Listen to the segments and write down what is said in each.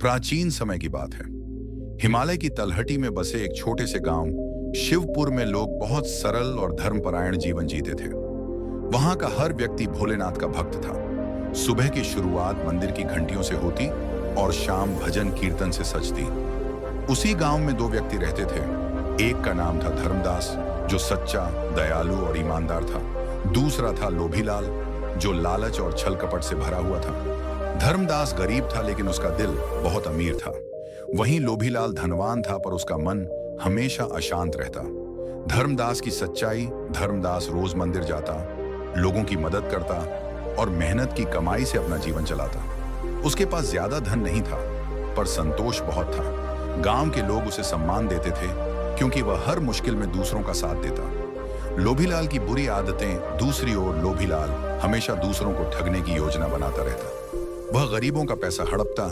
प्राचीन समय की बात है। हिमालय की तलहटी में बसे एक छोटे से गांव शिवपुर में लोग बहुत सरल और धर्मपरायण जीवन जीते थे। वहां का हर व्यक्ति भोलेनाथ का भक्त था। सुबह की शुरुआत मंदिर की घंटियों से होती और शाम भजन कीर्तन से सजती। उसी गांव में दो व्यक्ति रहते थे। एक का नाम था धर्मदास, जो सच्चा, दयालु और ईमानदार था। दूसरा था लोभीलाल, जो लालच और छल कपट से भरा हुआ था। धर्मदास गरीब था, लेकिन उसका दिल बहुत अमीर था। वहीं लोभीलाल धनवान था, पर उसका मन हमेशा अशांत रहता। धर्मदास की सच्चाई: धर्मदास रोज मंदिर जाता, लोगों की मदद करता और मेहनत की कमाई से अपना जीवन चलाता। उसके पास ज्यादा धन नहीं था, पर संतोष बहुत था। गांव के लोग उसे सम्मान देते थे, क्योंकि वह हर मुश्किल में दूसरों का साथ देता। लोभीलाल की बुरी आदतें: दूसरी ओर लोभीलाल हमेशा दूसरों को ठगने की योजना बनाता रहता। वह गरीबों का पैसा हड़पता,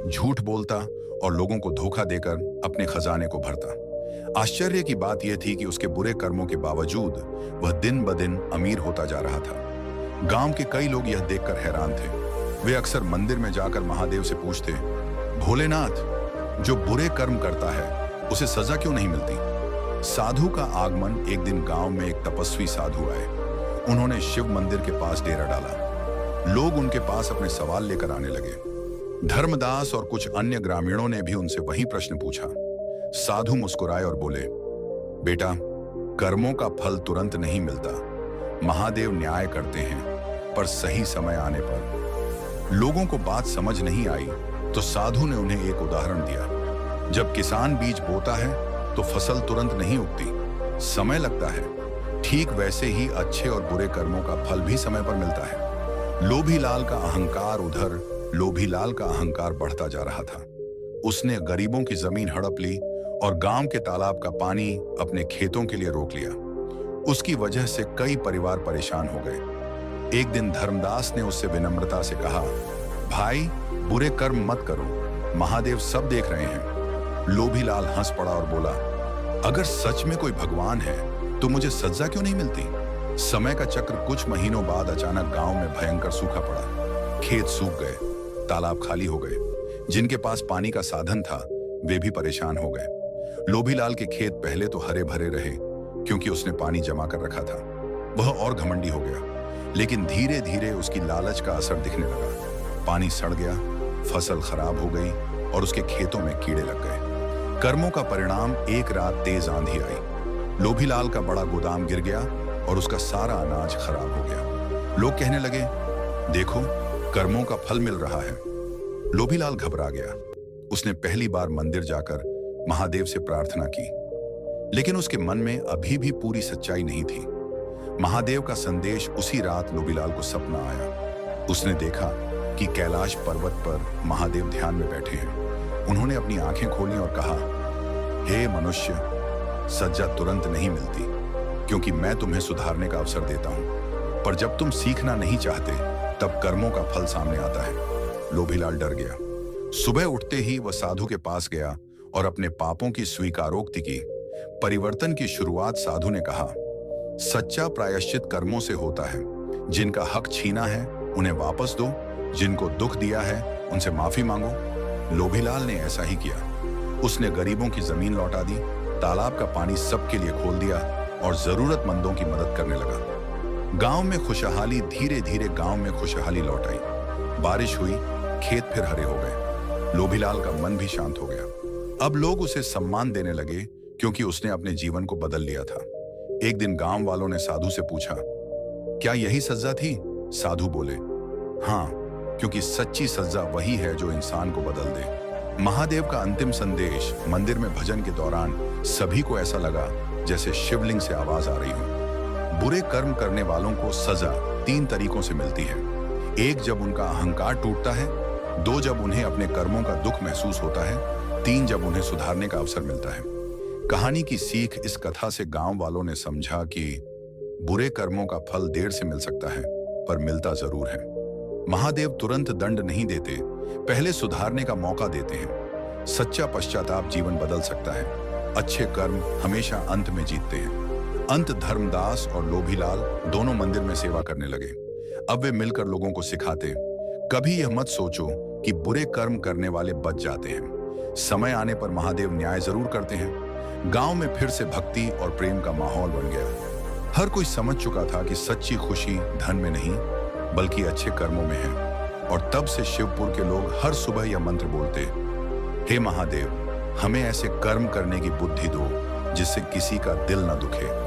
झूठ बोलता और लोगों को धोखा देकर अपने खजाने को भरता। आश्चर्य की बात यह थी कि उसके बुरे कर्मों के बावजूद वह दिन ब दिन अमीर होता जा रहा था। गांव के कई लोग यह देखकर हैरान थे। वे अक्सर मंदिर में जाकर महादेव से पूछते, भोलेनाथ, जो बुरे कर्म करता है उसे सजा क्यों नहीं मिलती? साधु का आगमन: एक दिन गांव में एक तपस्वी साधु आए। उन्होंने शिव मंदिर के पास डेरा डाला। लोग उनके पास अपने सवाल लेकर आने लगे। धर्मदास और कुछ अन्य ग्रामीणों ने भी उनसे वही प्रश्न पूछा। साधु मुस्कुराए और बोले, बेटा, कर्मों का फल तुरंत नहीं मिलता। महादेव न्याय करते हैं, पर सही समय आने पर। लोगों को बात समझ नहीं आई तो साधु ने उन्हें एक उदाहरण दिया। जब किसान बीज बोता है तो फसल तुरंत नहीं उगती, समय लगता है। ठीक वैसे ही अच्छे और बुरे कर्मों का फल भी समय पर मिलता है। लोभीलाल का अहंकार बढ़ता जा रहा था। उसने गरीबों की जमीन हड़प ली और गांव के तालाब का पानी अपने खेतों के लिए रोक लिया। उसकी वजह से कई परिवार परेशान हो गए। एक दिन धर्मदास ने उससे विनम्रता से कहा, भाई, बुरे कर्म मत करो, महादेव सब देख रहे हैं। लोभीलाल हंस पड़ा और बोला, अगर सच में कोई भगवान है तो मुझे सजा क्यों नहीं मिलती? समय का चक्र: कुछ महीनों बाद अचानक गांव में भयंकर सूखा पड़ा। खेत सूख गए, तालाब खाली हो गए। जिनके पास पानी का साधन था वे भी परेशान हो गए। लोभीलाल के खेत पहले तो हरे भरे रहे, क्योंकि उसने पानी जमा कर रखा था। वह और घमंडी हो गया, लेकिन धीरे धीरे उसकी लालच का असर दिखने लगा। पानी सड़ गया, फसल खराब हो गई और उसके खेतों में कीड़े लग गए। कर्मों का परिणाम: एक रात तेज आंधी आई। लोभीलाल का बड़ा गोदाम गिर गया और उसका सारा अनाज खराब हो गया। लोग कहने लगे, देखो, कर्मों का फल मिल रहा है। लोभीलाल घबरा गया। उसने पहली बार मंदिर जाकर महादेव से प्रार्थना की, लेकिन उसके मन में अभी भी पूरी सच्चाई नहीं थी। महादेव का संदेश: उसी रात लोभीलाल को सपना आया। उसने देखा कि कैलाश पर्वत पर महादेव ध्यान में बैठे हैं। उन्होंने अपनी आंखें खोली और कहा, हे मनुष्य, सजा तुरंत नहीं मिलती, क्योंकि मैं तुम्हें सुधारने का अवसर देता हूं। पर जब तुम सीखना नहीं चाहते, तब कर्मों का फल सामने आता है। लोभीलाल डर गया। सुबह उठते ही वह साधु के पास गया और अपने पापों की स्वीकारोक्ति की। परिवर्तन की शुरुआत: साधु ने कहा, सच्चा प्रायश्चित कर्मों से होता है। जिनका हक छीना है उन्हें वापस दो, जिनको दुख दिया है उनसे माफी मांगो। लोभीलाल ने ऐसा ही किया। उसने गरीबों की जमीन लौटा दी, तालाब का पानी सबके लिए खोल दिया और जरूरतमंदों की मदद करने लगा। गांव में खुशहाली धीरे धीरे खुशहाली लौट आई। बारिश हुई, खेत फिर हरे हो गए। लोभीलाल का मन भी शांत हो गया। अब लोग उसे सम्मान देने लगे, क्योंकि उसने अपने जीवन को बदल लिया था। एक दिन गांव वालों ने साधु से पूछा, क्या यही सजा थी? साधु बोले, हाँ, क्योंकि सच्ची सजा वही है जो इंसान को बदल दे। महादेव का अंतिम संदेश: मंदिर में भजन के दौरान सभी को ऐसा लगा जैसे शिवलिंग से आवाज आ रही हो। बुरे कर्म करने वालों को सजा 3 तरीकों से मिलती है। 1, जब उनका अहंकार टूटता है। 2, जब उन्हें अपने कर्मों का दुख महसूस होता है। 3, जब उन्हें सुधारने का अवसर मिलता है। कहानी की सीख: इस कथा से गांव वालों ने समझा कि बुरे कर्मों का फल देर से मिल सकता है, पर मिलता जरूर है। महादेव तुरंत दंड नहीं देते, पहले सुधारने का मौका देते हैं। सच्चा पश्चाताप जीवन बदल सकता है। अच्छे कर्म हमेशा अंत में जीतते हैं। अंत: धर्मदास और लोभीलाल दोनों मंदिर में सेवा करने लगे। अब वे मिलकर लोगों को सिखाते, कभी यह मत सोचो कि बुरे कर्म करने वाले बच जाते हैं। समय आने पर महादेव न्याय जरूर करते हैं। गांव में फिर से भक्ति और प्रेम का माहौल बन गया। हर कोई समझ चुका था कि सच्ची खुशी धन में नहीं, बल्कि अच्छे कर्मों में है। और तब से शिवपुर के लोग हर सुबह यह मंत्र बोलते, हे महादेव, हमें ऐसे कर्म करने की बुद्धि दो जिससे किसी का दिल न दुखे।